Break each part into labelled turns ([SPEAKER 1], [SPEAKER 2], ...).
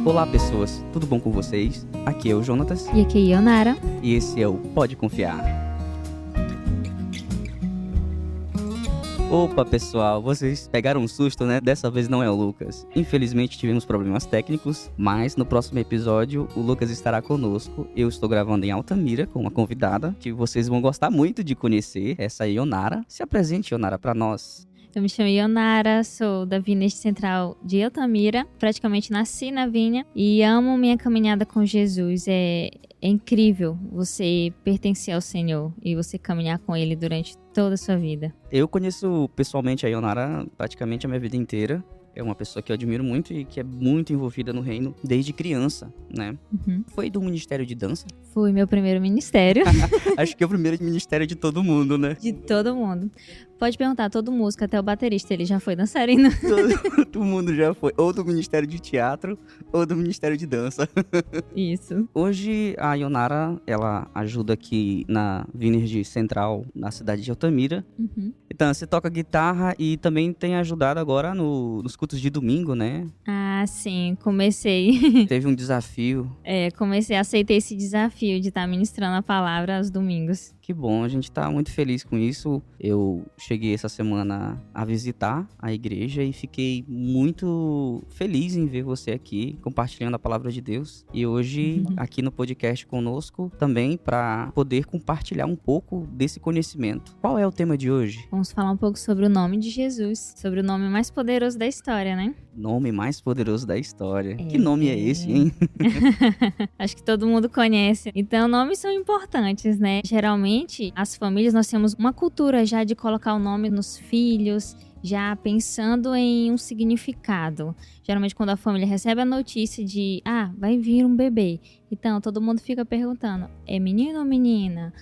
[SPEAKER 1] Olá pessoas, tudo bom com vocês? Aqui é o Jonatas
[SPEAKER 2] E aqui é Ionara.
[SPEAKER 1] e esse é o Pode Confiar. Opa pessoal, vocês pegaram um susto, né? Dessa vez não é o Lucas. Infelizmente tivemos problemas técnicos, mas no próximo episódio o Lucas estará conosco. Eu estou gravando em Altamira com uma convidada que vocês vão gostar muito de conhecer, essa Ionara. Se apresente, Ionara, para nós.
[SPEAKER 2] Eu me chamo Ionara, sou da Vinha Central de Altamira. Praticamente nasci na Vinha e amo minha caminhada com Jesus. É incrível você pertencer ao Senhor e você caminhar com Ele durante toda a sua vida.
[SPEAKER 1] Eu conheço pessoalmente a Ionara praticamente a minha vida inteira. É uma pessoa que eu admiro muito e que é muito envolvida no reino desde criança, né? Foi do Ministério de Dança?
[SPEAKER 2] Fui meu primeiro ministério.
[SPEAKER 1] Acho que é o primeiro ministério de todo mundo, né?
[SPEAKER 2] De todo mundo. Pode perguntar, todo músico, até o baterista, ele já foi dançarino.
[SPEAKER 1] Todo mundo já foi. Ou do Ministério de Teatro, ou do Ministério de Dança.
[SPEAKER 2] Isso.
[SPEAKER 1] Hoje, a Ionara, ela ajuda aqui na Vineyard Central, na cidade de Altamira. Então, você toca guitarra e também tem ajudado agora nos cultos de domingo, né?
[SPEAKER 2] Ah, sim, comecei.
[SPEAKER 1] Teve um desafio.
[SPEAKER 2] Aceitei esse desafio de estar ministrando a palavra aos domingos.
[SPEAKER 1] Que bom, a gente tá muito feliz com isso. Eu cheguei essa semana a visitar a igreja e fiquei muito feliz em ver você aqui compartilhando a palavra de Deus. E hoje aqui no podcast conosco também para poder compartilhar um pouco desse conhecimento. Qual é o tema de hoje?
[SPEAKER 2] Vamos falar um pouco sobre o nome de Jesus, sobre o nome mais poderoso da história, né?
[SPEAKER 1] Nome mais poderoso da história. Que nome é esse, hein?
[SPEAKER 2] Acho que todo mundo conhece. Então, nomes são importantes, né? Geralmente, as famílias, nós temos uma cultura já de colocar o nome nos filhos, já pensando em um significado. Geralmente, quando a família recebe a notícia de, vai vir um bebê. Então, todo mundo fica perguntando, é menino ou menina?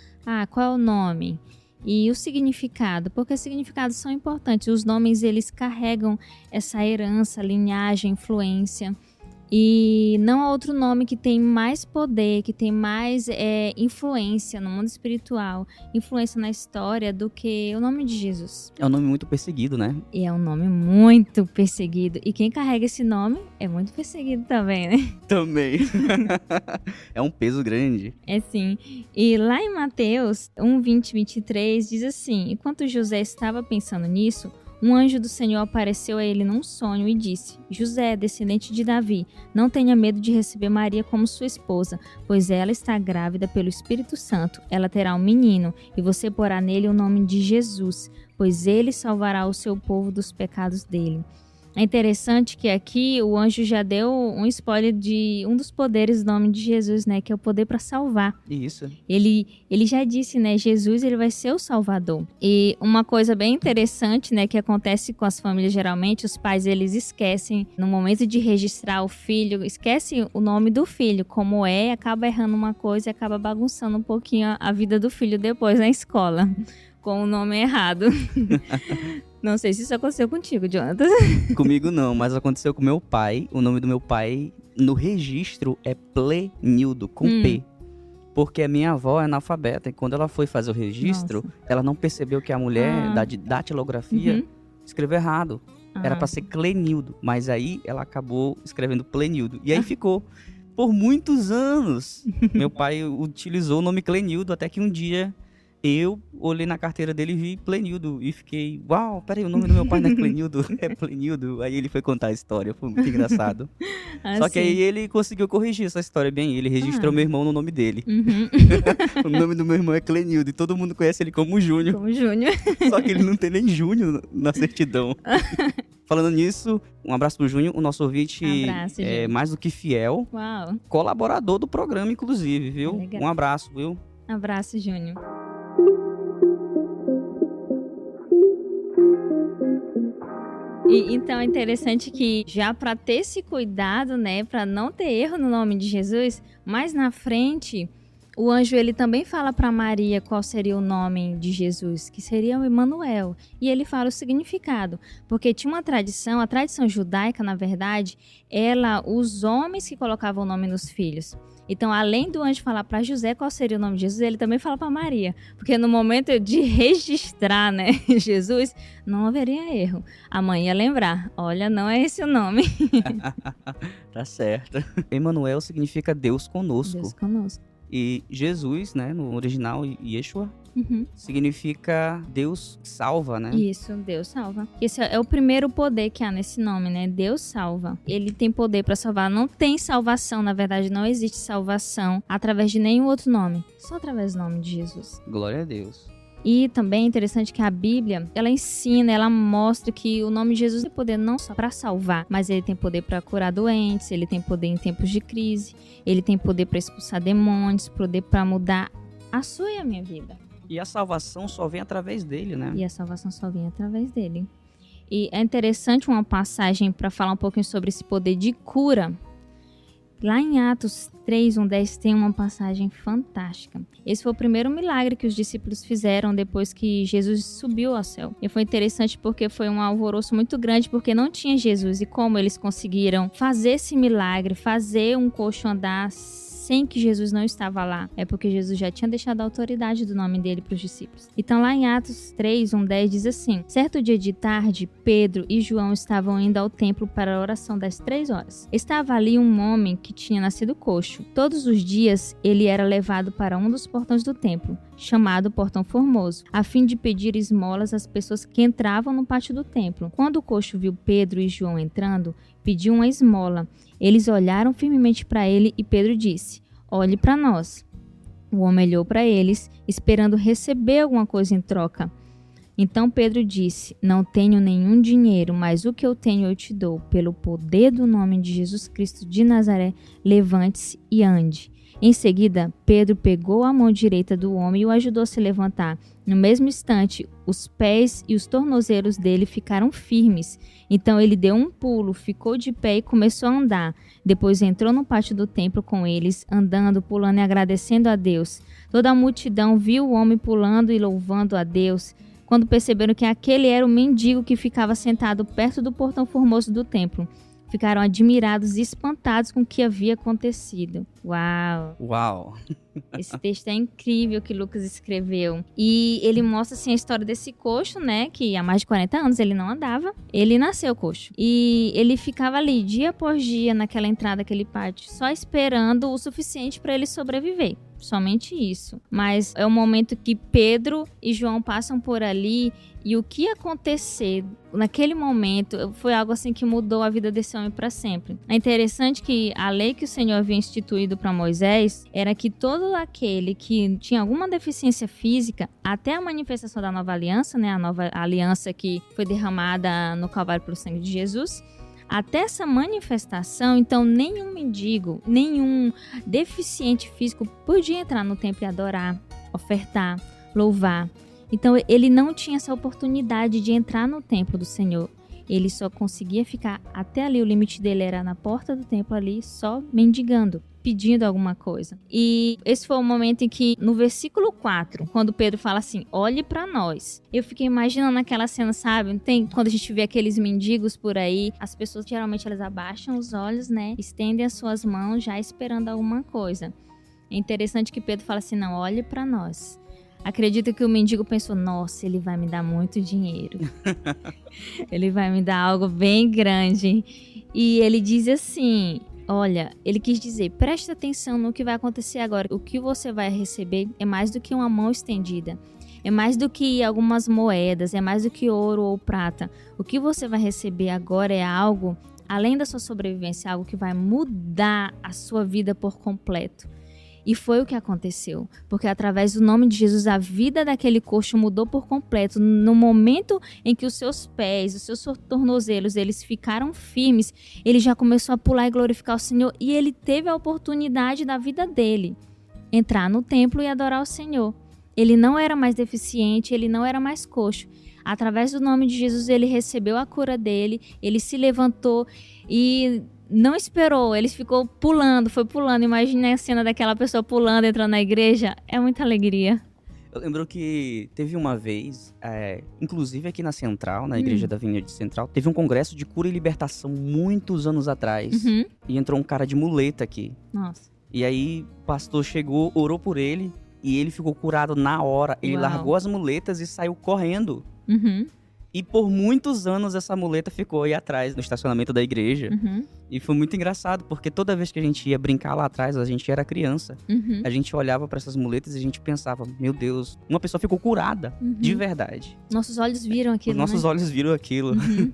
[SPEAKER 2] Qual é o nome? E o significado, porque significados são importantes. Os nomes, eles carregam essa herança, linhagem, influência. E não há outro nome que tem mais poder, que tem mais influência no mundo espiritual, influência na história do que o nome de Jesus.
[SPEAKER 1] É um nome muito perseguido, né?
[SPEAKER 2] E é um nome muito perseguido. E quem carrega esse nome é muito perseguido também, né?
[SPEAKER 1] Também. É um peso grande.
[SPEAKER 2] É sim. E lá em Mateus 1:20-23 diz assim: enquanto José estava pensando nisso, um anjo do Senhor apareceu a ele num sonho e disse: José, descendente de Davi, não tenha medo de receber Maria como sua esposa, pois ela está grávida pelo Espírito Santo. Ela terá um menino e você porá nele o nome de Jesus, pois ele salvará o seu povo dos pecados dele. É interessante que aqui o anjo já deu um spoiler de um dos poderes do nome de Jesus, né? Que é o poder para salvar.
[SPEAKER 1] Isso.
[SPEAKER 2] Ele já disse, né? Jesus, ele vai ser o Salvador. E uma coisa bem interessante, né? Que acontece com as famílias geralmente, os pais, eles esquecem, no momento de registrar o filho, esquecem o nome do filho, como acaba errando uma coisa e acaba bagunçando um pouquinho a vida do filho depois na escola, com o nome errado. Não sei se isso aconteceu contigo, Jonathan.
[SPEAKER 1] Comigo não, mas aconteceu com meu pai. O nome do meu pai no registro é Plenildo, com P. Porque a minha avó é analfabeta e quando ela foi fazer o registro, ela não percebeu que a mulher da datilografia escreveu errado. Era pra ser Clenildo, mas aí ela acabou escrevendo Plenildo. E aí ficou. Por muitos anos, meu pai utilizou o nome Clenildo, até que um dia eu olhei na carteira dele e vi Plenildo. E fiquei, uau, peraí, o nome do meu pai não é Plenildo, é Plenildo. Aí ele foi contar a história, foi muito engraçado. Só que aí ele conseguiu corrigir essa história bem. Ele registrou meu irmão no nome dele. O nome do meu irmão é Clenildo e todo mundo conhece ele como Júnior.
[SPEAKER 2] Como Júnior.
[SPEAKER 1] Só que ele não tem nem Júnior na certidão. Falando nisso, um abraço pro Júnior, o nosso ouvinte é mais do que fiel.
[SPEAKER 2] Uau.
[SPEAKER 1] Colaborador do programa, inclusive, viu?
[SPEAKER 2] Legal.
[SPEAKER 1] Um abraço, viu?
[SPEAKER 2] Abraço, Júnior. E então é interessante que já para ter esse cuidado, né, para não ter erro no nome de Jesus, mais na frente O anjo, ele também fala para Maria qual seria o nome de Jesus, que seria o Emanuel. E ele fala o significado, porque tinha uma tradição, a tradição judaica, na verdade, os homens que colocavam o nome nos filhos. Então, além do anjo falar para José qual seria o nome de Jesus, ele também fala para Maria. Porque no momento de registrar, né, Jesus, não haveria erro. A mãe ia lembrar, olha, não é esse o nome.
[SPEAKER 1] Tá certo. Emanuel significa Deus conosco.
[SPEAKER 2] Deus conosco.
[SPEAKER 1] E Jesus, né, no original, Yeshua, significa Deus salva, né?
[SPEAKER 2] Isso, Deus salva. Esse é o primeiro poder que há nesse nome, né? Deus salva. Ele tem poder para salvar. Não tem salvação, na verdade, não existe salvação através de nenhum outro nome. Só através do nome de Jesus.
[SPEAKER 1] Glória a Deus.
[SPEAKER 2] E também é interessante que a Bíblia, ela ensina, ela mostra que o nome de Jesus tem poder não só para salvar, mas ele tem poder para curar doentes, ele tem poder em tempos de crise, ele tem poder para expulsar demônios, poder para mudar a sua e a minha vida.
[SPEAKER 1] E a salvação só vem através dele, né?
[SPEAKER 2] E a salvação só vem através dele. E é interessante uma passagem para falar um pouquinho sobre esse poder de cura. Lá em Atos 3:10 tem uma passagem fantástica. Esse foi o primeiro milagre que os discípulos fizeram depois que Jesus subiu ao céu. E foi interessante porque foi um alvoroço muito grande, porque não tinha Jesus. E como eles conseguiram fazer esse milagre, fazer um coxo andar sem que Jesus não estava lá, é porque Jesus já tinha deixado a autoridade do nome dele para os discípulos. Então lá em Atos 3:10 diz assim: certo dia de tarde, Pedro e João estavam indo ao templo para a oração das 3 horas. Estava ali um homem que tinha nascido coxo. Todos os dias ele era levado para um dos portões do templo, chamado Portão Formoso, a fim de pedir esmolas às pessoas que entravam no pátio do templo. Quando o coxo viu Pedro e João entrando, pediu uma esmola. Eles olharam firmemente para ele e Pedro disse: olhe para nós. O homem olhou para eles, esperando receber alguma coisa em troca. Então Pedro disse: não tenho nenhum dinheiro, mas o que eu tenho eu te dou. Pelo poder do nome de Jesus Cristo de Nazaré, levante-se e ande. Em seguida, Pedro pegou a mão direita do homem e o ajudou a se levantar. No mesmo instante, os pés e os tornozelos dele ficaram firmes. Então ele deu um pulo, ficou de pé e começou a andar. Depois entrou no pátio do templo com eles, andando, pulando e agradecendo a Deus. Toda a multidão viu o homem pulando e louvando a Deus. Quando perceberam que aquele era o mendigo que ficava sentado perto do portão formoso do templo, ficaram admirados e espantados com o que havia acontecido. Uau!
[SPEAKER 1] Uau!
[SPEAKER 2] Esse texto é incrível que Lucas escreveu. E ele mostra assim a história desse coxo, né? Que há mais de 40 anos ele não andava. Ele nasceu coxo. E ele ficava ali dia após dia naquela entrada daquele pátio, só esperando o suficiente para ele sobreviver. Somente isso. Mas é o momento que Pedro e João passam por ali. E o que acontecer naquele momento foi algo assim que mudou a vida desse homem para sempre. É interessante que a lei que o Senhor havia instituído para Moisés era que todo aquele que tinha alguma deficiência física, até a manifestação da nova aliança, né, a nova aliança que foi derramada no Calvário pelo sangue de Jesus, até essa manifestação, então nenhum mendigo, nenhum deficiente físico podia entrar no templo e adorar, ofertar, louvar. Então ele não tinha essa oportunidade de entrar no templo do Senhor. Ele só conseguia ficar até ali, o limite dele era na porta do templo ali, só mendigando, pedindo alguma coisa. E esse foi o momento em que, no versículo 4, quando Pedro fala assim, olhe para nós. Eu fiquei imaginando aquela cena, sabe? Quando a gente vê aqueles mendigos por aí, as pessoas geralmente elas abaixam os olhos, né? Estendem as suas mãos já esperando alguma coisa. É interessante que Pedro fala assim, não, olhe para nós. Acredito que o mendigo pensou, nossa, ele vai me dar muito dinheiro. Ele vai me dar algo bem grande. E ele diz assim, olha, ele quis dizer, preste atenção no que vai acontecer agora. O que você vai receber é mais do que uma mão estendida. É mais do que algumas moedas, é mais do que ouro ou prata. O que você vai receber agora é algo, além da sua sobrevivência, algo que vai mudar a sua vida por completo. E foi o que aconteceu, porque através do nome de Jesus a vida daquele coxo mudou por completo. No momento em que os seus pés, os seus tornozelos, eles ficaram firmes, ele já começou a pular e glorificar o Senhor e ele teve a oportunidade da vida dele entrar no templo e adorar o Senhor. Ele não era mais deficiente, ele não era mais coxo. Através do nome de Jesus ele recebeu a cura dele, ele se levantou e não esperou, ele ficou pulando, foi pulando. Imagina a cena daquela pessoa pulando, entrando na igreja. É muita alegria.
[SPEAKER 1] Eu lembro que teve uma vez, inclusive aqui na Central, na Igreja da Avenida Central, teve um congresso de cura e libertação muitos anos atrás.
[SPEAKER 2] Uhum.
[SPEAKER 1] E entrou um cara de muleta aqui.
[SPEAKER 2] Nossa.
[SPEAKER 1] E aí o pastor chegou, orou por ele e ele ficou curado na hora. Ele largou as muletas e saiu correndo.
[SPEAKER 2] Uhum.
[SPEAKER 1] E por muitos anos essa muleta ficou aí atrás, no estacionamento da igreja.
[SPEAKER 2] Uhum.
[SPEAKER 1] E foi muito engraçado, porque toda vez que a gente ia brincar lá atrás, a gente era criança.
[SPEAKER 2] Uhum.
[SPEAKER 1] A gente olhava pra essas muletas e a gente pensava, meu Deus, uma pessoa ficou curada, de verdade.
[SPEAKER 2] Nossos olhos viram aquilo,
[SPEAKER 1] Os nossos olhos viram aquilo.
[SPEAKER 2] Uhum.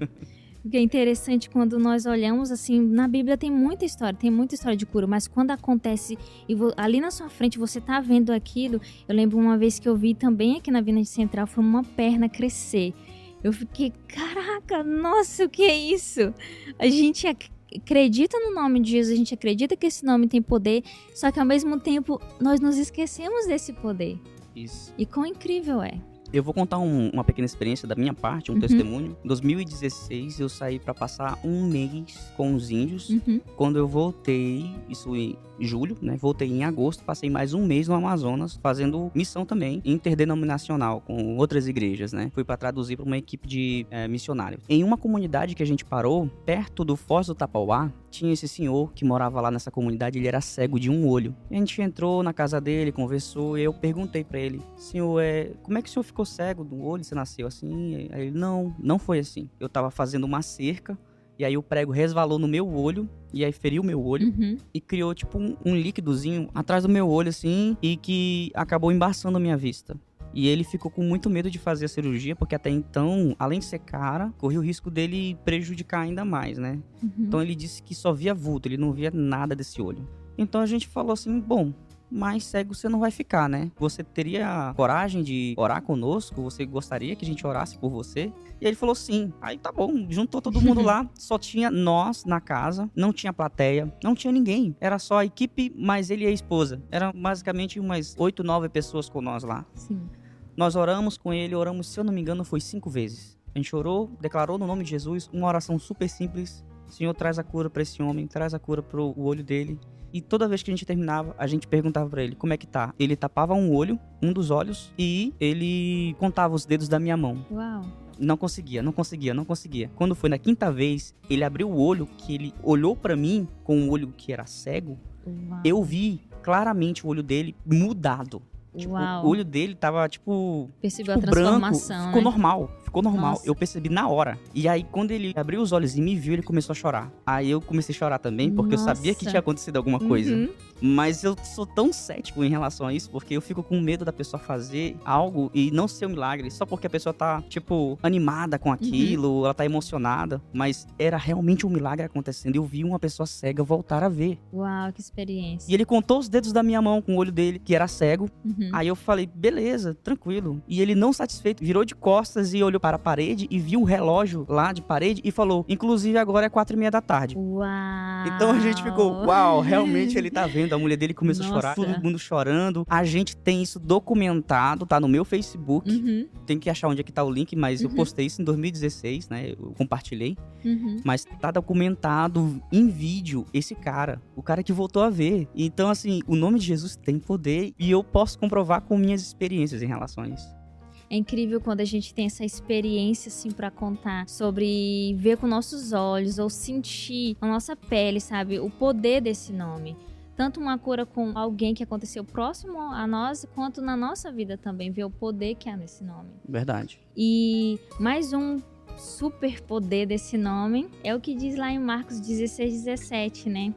[SPEAKER 2] O que é interessante quando nós olhamos assim, na Bíblia tem muita história de cura, mas quando acontece e ali na sua frente você tá vendo aquilo, eu lembro uma vez que eu vi também aqui na Avenida Central, foi uma perna crescer. Eu fiquei, caraca, nossa, o que é isso? A gente acredita no nome de Jesus, a gente acredita que esse nome tem poder, só que ao mesmo tempo nós nos esquecemos desse poder.
[SPEAKER 1] Isso.
[SPEAKER 2] E quão incrível é.
[SPEAKER 1] Eu vou contar uma pequena experiência da minha parte, um testemunho. Em 2016, eu saí pra passar um mês com os índios. Quando eu voltei, isso em julho, né? Voltei em agosto, passei mais um mês no Amazonas, fazendo missão também, interdenominacional, com outras igrejas, né? Fui pra traduzir pra uma equipe de missionários. Em uma comunidade que a gente parou, perto do Foz do Tapauá, tinha esse senhor que morava lá nessa comunidade, ele era cego de um olho. E a gente entrou na casa dele, conversou, e eu perguntei pra ele, senhor, como é que o senhor ficou cego do olho? Você nasceu assim? Aí ele, não foi assim. Eu tava fazendo uma cerca, e aí o prego resvalou no meu olho, e aí feriu o meu olho, e criou tipo um líquidozinho atrás do meu olho, assim, e que acabou embaçando a minha vista. E ele ficou com muito medo de fazer a cirurgia, porque até então, além de ser cara, corria o risco dele prejudicar ainda mais, né? Então ele disse que só via vulto, ele não via nada desse olho. Então a gente falou assim, bom, mas cego você não vai ficar, né? Você teria coragem de orar conosco? Você gostaria que a gente orasse por você? E ele falou sim. Aí tá bom, juntou todo mundo lá, só tinha nós na casa, não tinha plateia, não tinha ninguém. Era só a equipe, mais ele e a esposa. Eram basicamente umas 8, 9 pessoas com nós lá.
[SPEAKER 2] Sim.
[SPEAKER 1] Nós oramos com ele, oramos, se eu não me engano, foi 5 vezes. A gente orou, declarou no nome de Jesus, uma oração super simples. Senhor, traz a cura pra esse homem, traz a cura pro olho dele. E toda vez que a gente terminava, a gente perguntava pra ele, como é que tá? Ele tapava um dos olhos, e ele contava os dedos da minha mão.
[SPEAKER 2] Uau.
[SPEAKER 1] Não conseguia. Quando foi na 5ª vez, ele abriu o olho, que ele olhou pra mim com um olho que era cego.
[SPEAKER 2] Uau.
[SPEAKER 1] Eu vi claramente o olho dele mudado. Tipo, o olho dele tava,
[SPEAKER 2] percebeu a transformação,
[SPEAKER 1] branco, ficou
[SPEAKER 2] né?
[SPEAKER 1] ficou normal.
[SPEAKER 2] Nossa.
[SPEAKER 1] Eu percebi na hora. E aí, quando ele abriu os olhos e me viu, ele começou a chorar. Aí eu comecei a chorar também, porque eu sabia que tinha acontecido alguma coisa. Mas eu sou tão cético em relação a isso, porque eu fico com medo da pessoa fazer algo e não ser um milagre, só porque a pessoa tá, animada com aquilo, ela tá emocionada. Mas era realmente um milagre acontecendo. Eu vi uma pessoa cega voltar a ver.
[SPEAKER 2] Uau, que experiência.
[SPEAKER 1] E ele contou os dedos da minha mão com o olho dele, que era cego. Aí eu falei, beleza, tranquilo. E ele, não satisfeito, virou de costas e olhou para a parede e viu o relógio lá de parede e falou, inclusive agora é 4:30 da tarde.
[SPEAKER 2] Uau.
[SPEAKER 1] Então a gente ficou, uau, realmente ele tá vendo. A mulher dele começou a chorar, todo mundo chorando. A gente tem isso documentado, tá no meu Facebook. Tem que achar onde é que tá o link, mas eu postei isso em 2016, né? Eu compartilhei. Mas tá documentado em vídeo esse cara, o cara que voltou a ver. Então, assim, o nome de Jesus tem poder e eu posso comprovar com minhas experiências em relação a isso.
[SPEAKER 2] É incrível quando a gente tem essa experiência, assim, pra contar sobre ver com nossos olhos ou sentir a nossa pele, sabe? O poder desse nome. Tanto uma cura com alguém que aconteceu próximo a nós, quanto na nossa vida também, ver o poder que há nesse nome.
[SPEAKER 1] Verdade.
[SPEAKER 2] E mais um super poder desse nome é o que diz lá em Marcos 16:17, né?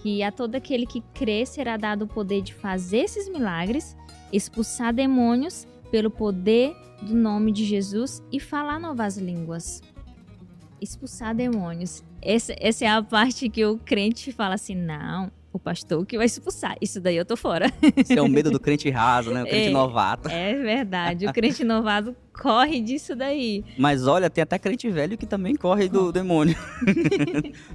[SPEAKER 2] Que a todo aquele que crê será dado o poder de fazer esses milagres, expulsar demônios pelo poder do nome de Jesus e falar novas línguas. Expulsar demônios. Essa é a parte que o crente fala assim, não, o pastor que vai expulsar. Isso daí eu tô fora.
[SPEAKER 1] Isso é o medo do crente raso, né? O crente novato.
[SPEAKER 2] É verdade. O crente novato corre disso daí.
[SPEAKER 1] Mas olha, tem até crente velho que também corre do demônio.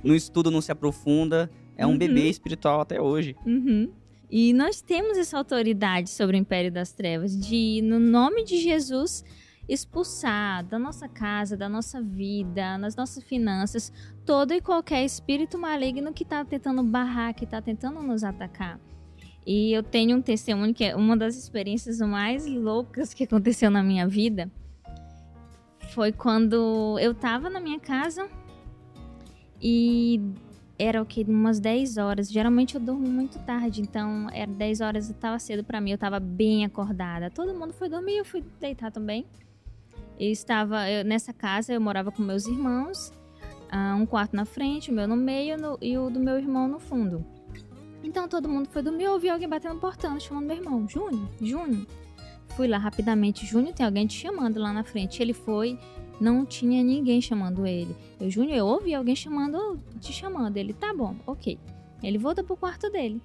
[SPEAKER 1] No estudo não se aprofunda. É um bebê espiritual até hoje.
[SPEAKER 2] E nós temos essa autoridade sobre o Império das Trevas de, no nome de Jesus, expulsar da nossa casa, da nossa vida, nas nossas finanças, todo e qualquer espírito maligno que está tentando barrar, que está tentando nos atacar. E eu tenho um testemunho que é uma das experiências mais loucas que aconteceu na minha vida. Foi quando eu estava na minha casa e era o que? Umas 10 horas. Geralmente eu durmo muito tarde, então era 10 horas, estava cedo para mim, eu estava bem acordada. Todo mundo foi dormir, eu fui deitar também. Nessa casa, eu morava com meus irmãos, um quarto na frente, o meu no meio e o do meu irmão no fundo. Então todo mundo foi dormir, eu ouvi alguém batendo no portão, chamando meu irmão, Júnior. Fui lá rapidamente, Júnior, tem alguém te chamando lá na frente. Ele foi, não tinha ninguém chamando ele. Júnior, eu ouvi alguém te chamando. Ele, tá bom, ok. Ele volta pro quarto dele.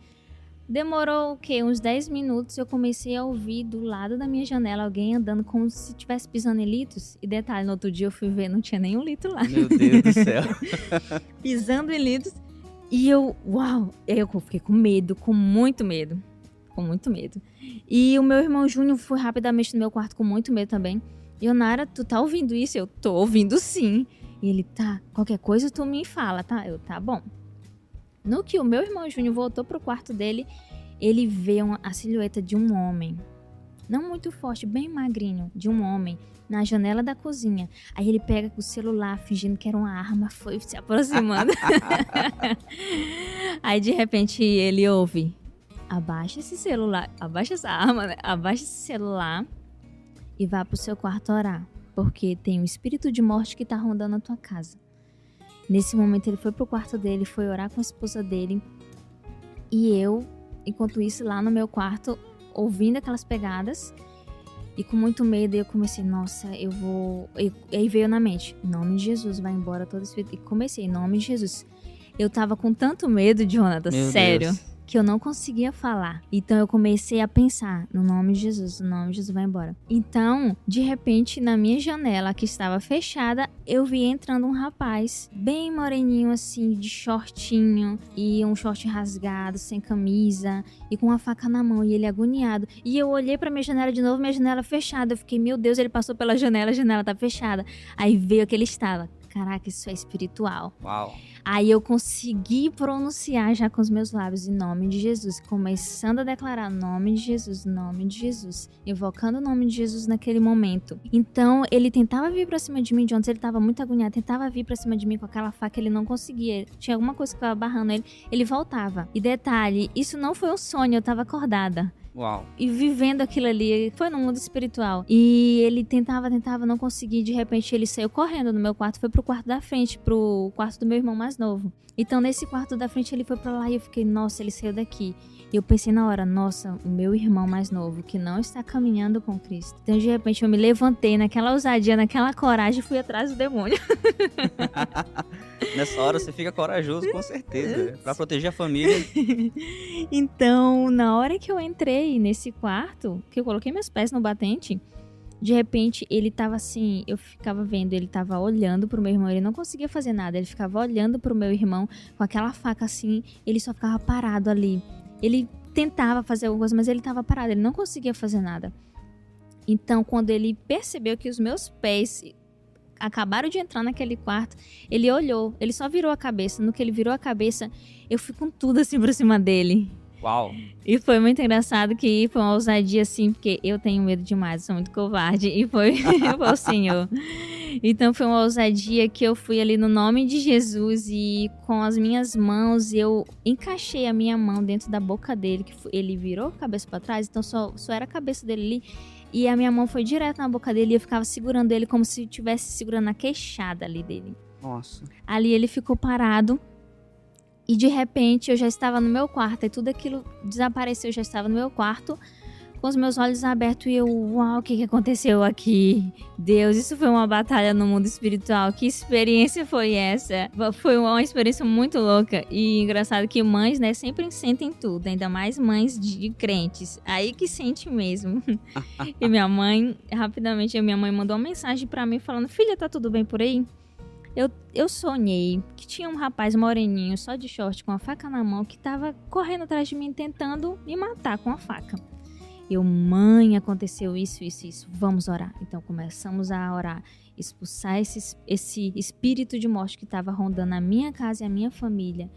[SPEAKER 2] Demorou o quê? Uns 10 minutos, eu comecei a ouvir do lado da minha janela alguém andando como se estivesse pisando em litos. E detalhe, no outro dia eu fui ver, não tinha nenhum litro lá.
[SPEAKER 1] Meu Deus do céu.
[SPEAKER 2] Pisando em litos. E eu fiquei com medo, com muito medo. Com muito medo. E o meu irmão Júnior foi rapidamente no meu quarto com muito medo também. E eu, Nara, tu tá ouvindo isso? Eu tô ouvindo sim. E ele, tá, qualquer coisa tu me fala, tá? Eu, tá bom. No que o meu irmão Júnior voltou pro quarto dele, ele vê a silhueta de um homem. Não muito forte, bem magrinho, de um homem, na janela da cozinha. Aí ele pega o celular, fingindo que era uma arma, foi se aproximando. Aí de repente ele ouve, abaixa esse celular, abaixa essa arma, né? Abaixa esse celular e vá pro seu quarto orar, porque tem um espírito de morte que tá rondando a tua casa. Nesse momento ele foi pro quarto dele, foi orar com a esposa dele. E eu, enquanto isso, lá no meu quarto, ouvindo aquelas pegadas e com muito medo, eu comecei, nossa, eu vou... E aí veio na mente, em nome de Jesus, vai embora todo espírito. E comecei, em nome de Jesus. Eu tava com tanto medo, Jonathan,
[SPEAKER 1] Meu
[SPEAKER 2] sério,
[SPEAKER 1] Deus.
[SPEAKER 2] que eu não conseguia falar. Então eu comecei a pensar, no nome de Jesus, no nome de Jesus, vai embora. Então, de repente, na minha janela, que estava fechada, eu vi entrando um rapaz, bem moreninho assim, de shortinho, e um short rasgado, sem camisa, e com uma faca na mão, e ele agoniado. E eu olhei pra minha janela de novo, minha janela fechada. Eu fiquei, meu Deus, ele passou pela janela, a janela tá fechada. Aí veio aquele estalo. Caraca, isso é espiritual.
[SPEAKER 1] Uau.
[SPEAKER 2] Aí eu consegui pronunciar já com os meus lábios em nome de Jesus, começando a declarar nome de Jesus, invocando o nome de Jesus naquele momento. Então ele tentava vir pra cima de mim, de onde ele tava muito agoniado, tentava vir pra cima de mim com aquela faca, ele não conseguia, tinha alguma coisa que tava barrando ele voltava. E detalhe, isso não foi um sonho, eu tava acordada.
[SPEAKER 1] Uau.
[SPEAKER 2] E vivendo aquilo ali, foi no mundo espiritual. E ele tentava, não conseguia. De repente ele saiu correndo no meu quarto, foi pro quarto da frente, pro quarto do meu irmão mais novo. Então nesse quarto da frente ele foi pra lá e eu fiquei, nossa, ele saiu daqui. E eu pensei na hora, nossa, o meu irmão mais novo, que não está caminhando com Cristo. Então de repente eu me levantei naquela ousadia, naquela coragem e fui atrás do demônio.
[SPEAKER 1] Nessa hora você fica corajoso, com certeza, pra proteger a família.
[SPEAKER 2] Então, na hora que eu entrei nesse quarto, que eu coloquei meus pés no batente, de repente ele tava assim, eu ficava vendo, ele tava olhando pro meu irmão, ele não conseguia fazer nada, ele ficava olhando pro meu irmão com aquela faca assim, ele só ficava parado ali. Ele tentava fazer alguma coisa, mas ele tava parado, ele não conseguia fazer nada. Então, quando ele percebeu que os meus pés acabaram de entrar naquele quarto, ele olhou, ele só virou a cabeça. No que ele virou a cabeça, eu fui com tudo assim pra cima dele.
[SPEAKER 1] Uau.
[SPEAKER 2] E foi muito engraçado que foi uma ousadia assim, porque eu tenho medo demais, eu sou muito covarde. E foi o Senhor. Então foi uma ousadia que eu fui ali no nome de Jesus e com as minhas mãos eu encaixei a minha mão dentro da boca dele, que ele virou a cabeça pra trás, então só era a cabeça dele ali. E a minha mão foi direto na boca dele e eu ficava segurando ele como se estivesse segurando a queixada ali dele.
[SPEAKER 1] Nossa.
[SPEAKER 2] Ali ele ficou parado e de repente eu já estava no meu quarto e tudo aquilo desapareceu, eu já estava no meu quarto com os meus olhos abertos e eu, uau, o que aconteceu aqui? Deus, isso foi uma batalha no mundo espiritual, que experiência foi essa? Foi uma experiência muito louca e engraçado que mães, né, sempre sentem tudo, ainda mais mães de crentes, aí que sente mesmo. E rapidamente a minha mãe mandou uma mensagem pra mim falando, filha, tá tudo bem por aí? Eu sonhei que tinha um rapaz moreninho, só de short, com a faca na mão, que tava correndo atrás de mim, tentando me matar com a faca. Mãe, aconteceu isso, isso, isso. Vamos orar. Então começamos a orar, expulsar esse espírito de morte que estava rondando a minha casa e a minha família.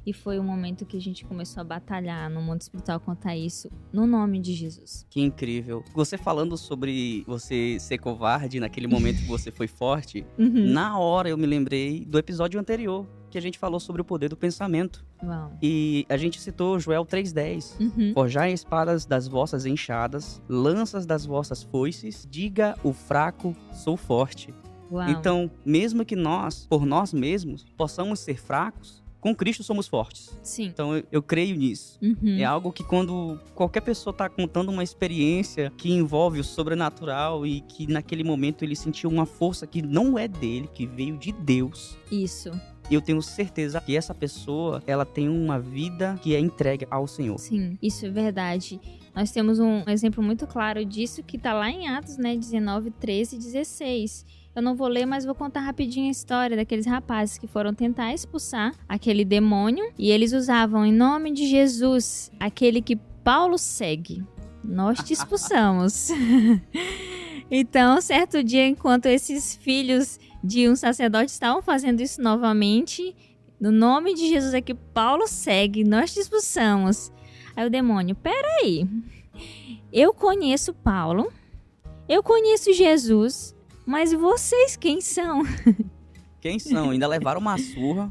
[SPEAKER 2] E foi o momento que a gente começou a batalhar no mundo espiritual contra isso, no nome de Jesus.
[SPEAKER 1] Que incrível. Você falando sobre você ser covarde naquele momento que você foi forte, na hora eu me lembrei do episódio anterior, que a gente falou sobre o poder do pensamento.
[SPEAKER 2] Uau.
[SPEAKER 1] E a gente citou Joel 3,10. Forjai espadas das vossas enxadas, lanças das vossas foices, diga o fraco, sou forte.
[SPEAKER 2] Uau.
[SPEAKER 1] Então, mesmo que nós, por nós mesmos, possamos ser fracos, com Cristo somos fortes.
[SPEAKER 2] Sim.
[SPEAKER 1] Então eu creio nisso. É algo que quando qualquer pessoa está contando uma experiência que envolve o sobrenatural e que naquele momento ele sentiu uma força que não é dele, que veio de Deus.
[SPEAKER 2] Isso.
[SPEAKER 1] Eu tenho certeza que essa pessoa, ela tem uma vida que é entregue ao Senhor.
[SPEAKER 2] Sim, isso é verdade. Nós temos um exemplo muito claro disso que está lá em Atos, né, 19, 13 e 16. Eu não vou ler, mas vou contar rapidinho a história daqueles rapazes que foram tentar expulsar aquele demônio. E eles usavam em nome de Jesus, aquele que Paulo segue. Nós te expulsamos. Então, certo dia, enquanto esses filhos de um sacerdote estavam fazendo isso novamente, no nome de Jesus é que Paulo segue, nós te expulsamos. Aí o demônio, peraí, eu conheço Paulo, eu conheço Jesus, mas vocês quem são?
[SPEAKER 1] Quem são? Ainda levaram uma surra,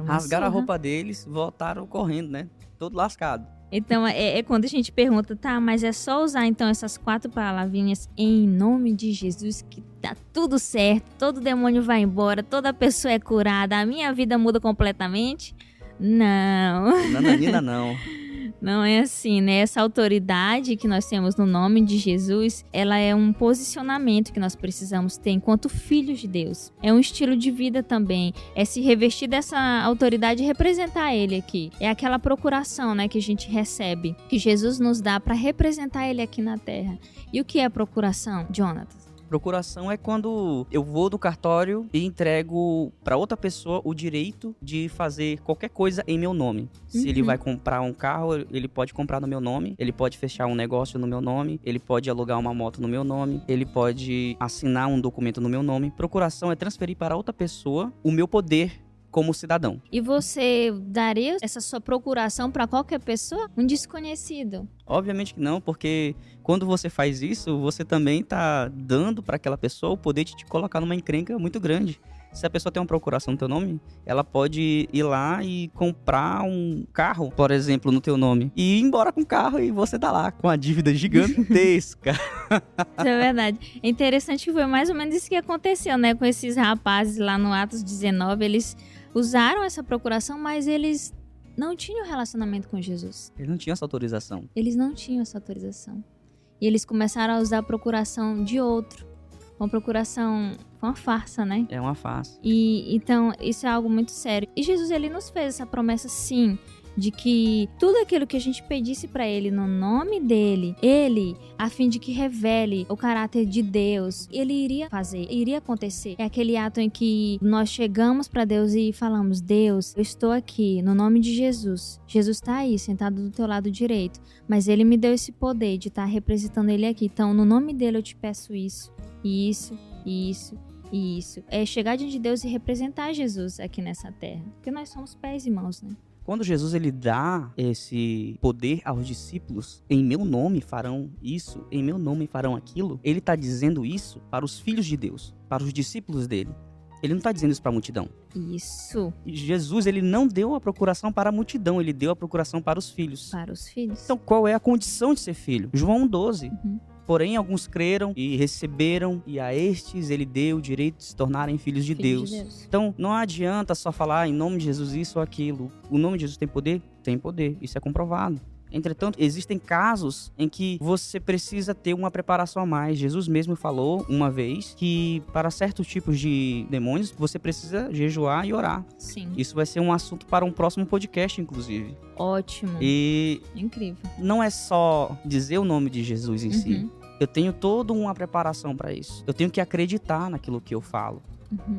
[SPEAKER 1] rasgaram a roupa deles, voltaram correndo, né? Todo lascado.
[SPEAKER 2] Então, é quando a gente pergunta, tá, mas é só usar então essas 4 palavrinhas em nome de Jesus que tá tudo certo, todo demônio vai embora, toda pessoa é curada, a minha vida muda completamente? Não.
[SPEAKER 1] Nananina não.
[SPEAKER 2] Não é assim, né? Essa autoridade que nós temos no nome de Jesus, ela é um posicionamento que nós precisamos ter enquanto filhos de Deus. É um estilo de vida também. É se revestir dessa autoridade e representar Ele aqui. É aquela procuração, né, que a gente recebe, que Jesus nos dá para representar Ele aqui na Terra. E o que é procuração, Jonathan?
[SPEAKER 1] Procuração é quando eu vou do cartório e entrego para outra pessoa o direito de fazer qualquer coisa em meu nome. Se ele vai comprar um carro, ele pode comprar no meu nome. Ele pode fechar um negócio no meu nome. Ele pode alugar uma moto no meu nome. Ele pode assinar um documento no meu nome. Procuração é transferir para outra pessoa o meu poder como cidadão.
[SPEAKER 2] E você daria essa sua procuração para qualquer pessoa? Um desconhecido?
[SPEAKER 1] Obviamente que não, porque quando você faz isso, você também está dando para aquela pessoa o poder de te colocar numa encrenca muito grande. Se a pessoa tem uma procuração no teu nome, ela pode ir lá e comprar um carro, por exemplo, no teu nome. E ir embora com o carro e você tá lá com a dívida gigantesca.
[SPEAKER 2] Isso é verdade. É interessante que foi mais ou menos isso que aconteceu, né? Com esses rapazes lá no Atos 19, eles usaram essa procuração, mas eles não tinham relacionamento com Jesus.
[SPEAKER 1] Eles não tinham essa autorização.
[SPEAKER 2] Eles não tinham essa autorização. E eles começaram a usar a procuração de outro. Uma procuração, uma farsa, né?
[SPEAKER 1] É uma farsa.
[SPEAKER 2] E então, isso é algo muito sério. E Jesus, ele nos fez essa promessa, sim, de que tudo aquilo que a gente pedisse para ele no nome dele, ele, a fim de que revele o caráter de Deus, ele iria fazer, iria acontecer. É aquele ato em que nós chegamos para Deus e falamos: Deus, eu estou aqui no nome de Jesus. Jesus está aí, sentado do teu lado direito, mas ele me deu esse poder de estar representando ele aqui. Então, no nome dele eu te peço isso, isso, isso e isso. É chegar diante de Deus e representar Jesus aqui nessa terra, porque nós somos pés e mãos, né?
[SPEAKER 1] Quando Jesus ele dá esse poder aos discípulos, em meu nome farão isso, em meu nome farão aquilo, ele está dizendo isso para os filhos de Deus, para os discípulos dele. Ele não está dizendo isso para a multidão.
[SPEAKER 2] Isso.
[SPEAKER 1] E Jesus, ele não deu a procuração para a multidão, ele deu a procuração para os filhos.
[SPEAKER 2] Para os filhos.
[SPEAKER 1] Então, qual é a condição de ser filho? João 12. Porém, alguns creram e receberam, e a estes ele deu o direito de se tornarem filhos de Deus. Então, não adianta só falar em nome de Jesus isso ou aquilo. O nome de Jesus tem poder? Tem poder. Isso é comprovado. Entretanto, existem casos em que você precisa ter uma preparação a mais. Jesus mesmo falou uma vez que para certos tipos de demônios você precisa jejuar e orar.
[SPEAKER 2] Sim.
[SPEAKER 1] Isso vai ser um assunto para um próximo podcast, inclusive.
[SPEAKER 2] Ótimo.
[SPEAKER 1] E
[SPEAKER 2] incrível.
[SPEAKER 1] Não é só dizer o nome de Jesus em si. Eu tenho toda uma preparação para isso. Eu tenho que acreditar naquilo que eu falo.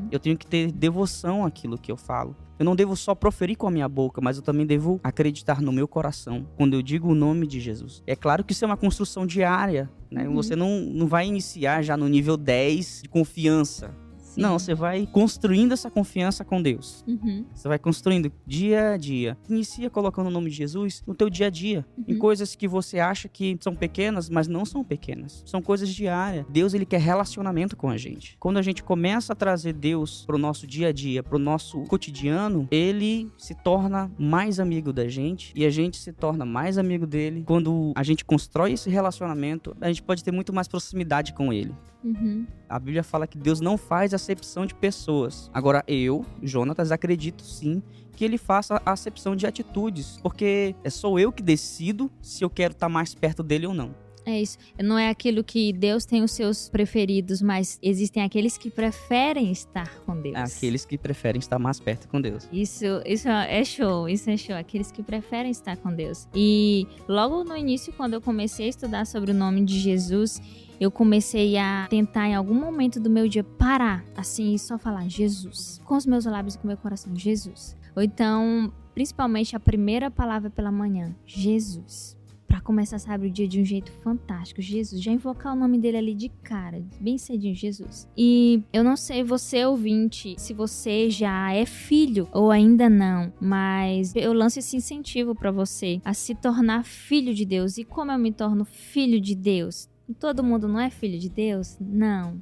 [SPEAKER 1] Eu tenho que ter devoção àquilo que eu falo. Eu não devo só proferir com a minha boca, mas eu também devo acreditar no meu coração quando eu digo o nome de Jesus. É claro que isso é uma construção diária, né? Você não vai iniciar já no nível 10 de confiança.
[SPEAKER 2] Sim.
[SPEAKER 1] Não, você vai construindo essa confiança com Deus.
[SPEAKER 2] Uhum.
[SPEAKER 1] Você vai construindo dia a dia. Inicia colocando o nome de Jesus no teu dia a dia. Em coisas que você acha que são pequenas, mas não são pequenas. São coisas diárias. Deus, ele quer relacionamento com a gente. Quando a gente começa a trazer Deus pro nosso dia a dia, pro nosso cotidiano, ele se torna mais amigo da gente e a gente se torna mais amigo dele. Quando a gente constrói esse relacionamento, a gente pode ter muito mais proximidade com ele.
[SPEAKER 2] Uhum.
[SPEAKER 1] A Bíblia fala que Deus não faz acepção de pessoas. Agora eu, Jonatas, acredito sim que ele faça a acepção de atitudes, porque sou eu que decido se eu quero estar mais perto dele ou não.
[SPEAKER 2] É isso. Não é aquilo que Deus tem os seus preferidos, mas existem aqueles que preferem estar com Deus.
[SPEAKER 1] Aqueles que preferem estar mais perto com Deus.
[SPEAKER 2] Isso é show, isso é show. Aqueles que preferem estar com Deus. E logo no início, quando eu comecei a estudar sobre o nome de Jesus, eu comecei a tentar em algum momento do meu dia parar, assim, e só falar Jesus. Com os meus lábios e com o meu coração, Jesus. Ou então, principalmente a primeira palavra pela manhã, Jesus. Pra começar, sabe, o dia de um jeito fantástico. Jesus, já invocar o nome dele ali de cara, bem cedinho, Jesus. E eu não sei, você ouvinte, se você já é filho ou ainda não, mas eu lanço esse incentivo pra você a se tornar filho de Deus. E como eu me torno filho de Deus? Todo mundo não é filho de Deus? Não.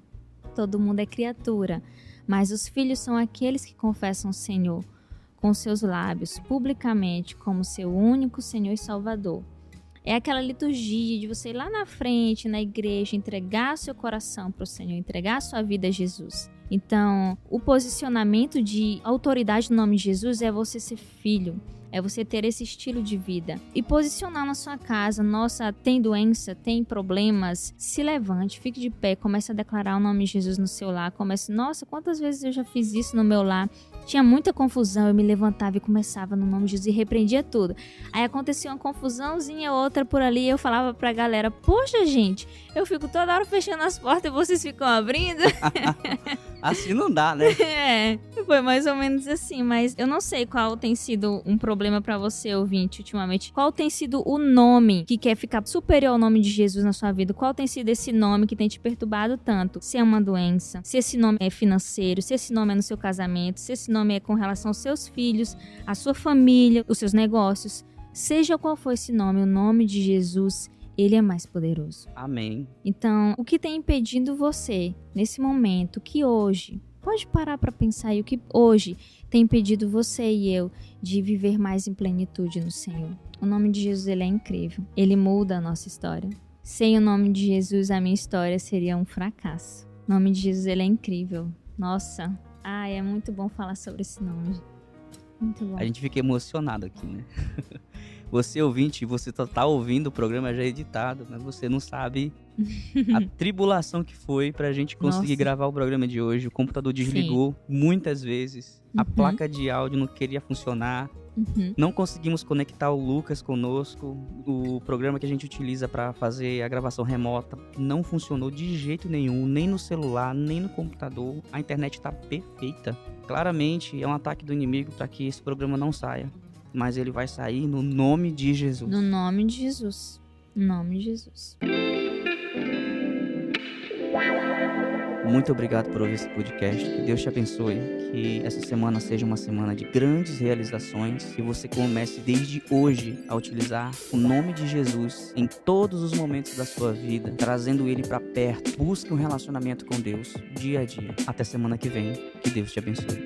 [SPEAKER 2] Todo mundo é criatura. Mas os filhos são aqueles que confessam o Senhor com seus lábios, publicamente, como seu único Senhor e Salvador. É aquela liturgia de você ir lá na frente, na igreja, entregar seu coração para o Senhor, entregar sua vida a Jesus. Então, o posicionamento de autoridade no nome de Jesus é você ser filho. É você ter esse estilo de vida. E posicionar na sua casa. Nossa, tem doença, tem problemas. Se levante, fique de pé, comece a declarar o nome de Jesus no seu lar. Comece, nossa, quantas vezes eu já fiz isso no meu lar. Tinha muita confusão, eu me levantava e começava no nome de Jesus e repreendia tudo. Aí acontecia uma confusãozinha, outra por ali, e eu falava pra galera, poxa gente, eu fico toda hora fechando as portas e vocês ficam abrindo.
[SPEAKER 1] Assim não dá, né?
[SPEAKER 2] É, foi mais ou menos assim, mas eu não sei qual tem sido um problema pra você, ouvinte, ultimamente. Qual tem sido o nome que quer ficar superior ao nome de Jesus na sua vida? Qual tem sido esse nome que tem te perturbado tanto? Se é uma doença, se esse nome é financeiro, se esse nome é no seu casamento, se esse nome é com relação aos seus filhos, à sua família, os seus negócios. Seja qual for esse nome, o nome de Jesus, ele é mais poderoso.
[SPEAKER 1] Amém.
[SPEAKER 2] Então, o que tem impedido você, nesse momento, que hoje, pode parar para pensar aí, o que hoje tem impedido você e eu de viver mais em plenitude no Senhor? O nome de Jesus, ele é incrível. Ele muda a nossa história. Sem o nome de Jesus, a minha história seria um fracasso. O nome de Jesus, ele é incrível. Nossa, é muito bom falar sobre esse nome. Muito bom.
[SPEAKER 1] A gente fica emocionado aqui, né? Você ouvinte, você tá ouvindo o programa já editado, mas você não sabe a tribulação que foi pra gente conseguir gravar o programa de hoje. O computador desligou muitas vezes. A placa de áudio não queria funcionar. Não conseguimos conectar o Lucas conosco. O programa que a gente utiliza para fazer a gravação remota não funcionou de jeito nenhum, nem no celular, nem no computador. A internet tá perfeita. Claramente é um ataque do inimigo para que esse programa não saia. Mas ele vai sair no nome de Jesus.
[SPEAKER 2] No nome de Jesus. No nome de Jesus.
[SPEAKER 1] Muito obrigado por ouvir esse podcast. Que Deus te abençoe. Que essa semana seja uma semana de grandes realizações. Que você comece desde hoje a utilizar o nome de Jesus em todos os momentos da sua vida, trazendo ele para perto. Busque um relacionamento com Deus dia a dia. Até semana que vem. Que Deus te abençoe.